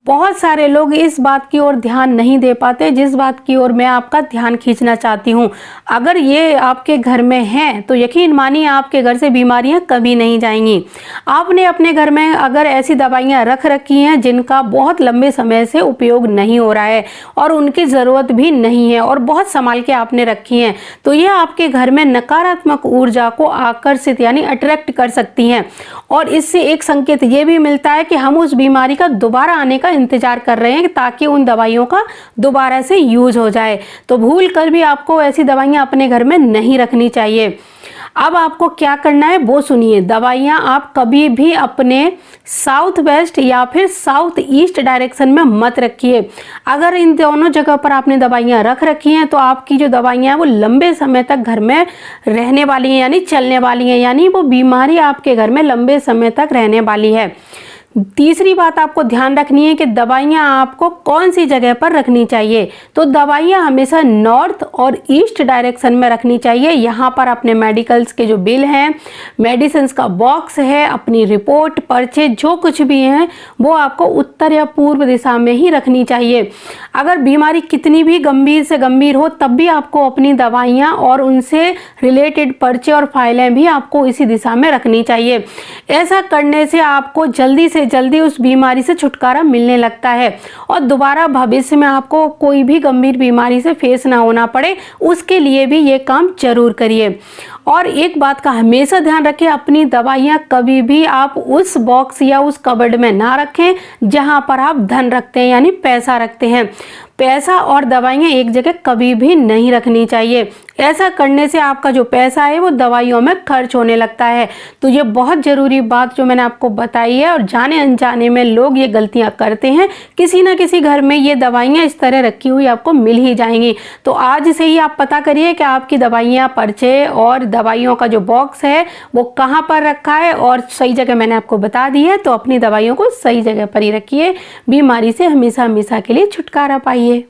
बहुत सारे लोग इस बात की ओर ध्यान नहीं दे पाते जिस बात की ओर मैं आपका ध्यान खींचना चाहती हूँ। अगर ये आपके घर में है तो यकीन मानिए आपके घर से बीमारियां कभी नहीं जाएंगी। आपने अपने घर में अगर ऐसी दवाइयां रख रखी हैं जिनका बहुत लंबे समय से उपयोग नहीं हो रहा है और उनकी ज़रूरत भी नहीं है और बहुत संभाल के आपने रखी हैं, तो ये आपके घर में नकारात्मक ऊर्जा को आकर्षित यानी अट्रैक्ट कर सकती हैं। और इससे एक संकेत ये भी मिलता है कि हम उस बीमारी का दोबारा आने का इंतजार कर रहे हैं ताकि उन दवाइयों का दोबारा से यूज हो जाए। तो भूल कर भी आपको ऐसी दवाइयां अपने घर में नहीं रखनी चाहिए। अब आपको क्या करना है वो सुनिए। दवाइयां आप कभी भी अपने साउथ वेस्ट या फिर साउथ ईस्ट डायरेक्शन में मत रखिए। अगर इन दोनों जगह पर आपने दवाइयां रख रखी हैं तो आपकी जो दवाइयां हैं वो लंबे समय तक घर में रहने वाली हैं यानी चलने वाली हैं, यानी वो बीमारी आपके घर में लंबे समय तक रहने वाली है। तीसरी बात आपको ध्यान रखनी है कि दवाइयाँ आपको कौन सी जगह पर रखनी चाहिए। तो दवाइयाँ हमेशा नॉर्थ और ईस्ट डायरेक्शन में रखनी चाहिए। यहाँ पर अपने मेडिकल्स के जो बिल हैं, मेडिसिन का बॉक्स है, अपनी रिपोर्ट, पर्चे जो कुछ भी हैं वो आपको उत्तर या पूर्व दिशा में ही रखनी चाहिए। अगर बीमारी कितनी भी गंभीर से गंभीर हो तब भी आपको अपनी दवाइयाँ और उनसे रिलेटेड पर्चे और फाइलें भी आपको इसी दिशा में रखनी चाहिए। ऐसा करने से आपको जल्दी से जल्दी उस बीमारी से छुटकारा मिलने लगता है और दोबारा भविष्य में आपको कोई भी गंभीर बीमारी से फेस ना होना पड़े, उसके लिए भी ये काम जरूर करिए। और एक बात का हमेशा ध्यान रखें, अपनी दवाइयाँ कभी भी आप उस बॉक्स या उस कबर्ड में ना रखें जहां पर आप धन रखते हैं यानी पैसा रखते हैं। पैसा और दवाइयाँ एक जगह कभी भी नहीं रखनी चाहिए। ऐसा करने से आपका जो पैसा है वो दवाइयों में खर्च होने लगता है। तो ये बहुत ज़रूरी बात जो मैंने आपको बताई है और जाने अनजाने में लोग ये गलतियां करते हैं। किसी ना किसी घर में ये दवाइयाँ इस तरह रखी हुई आपको मिल ही जाएंगी। तो आज से ही आप पता करिए कि आपकी दवाइयाँ, पर्चे और दवाइयों का जो बॉक्स है वो कहाँ पर रखा है और सही जगह मैंने आपको बता दी है। तो अपनी दवाइयों को सही जगह पर ही रखिए, बीमारी से हमेशा हमेशा के लिए छुटकारा पाइए।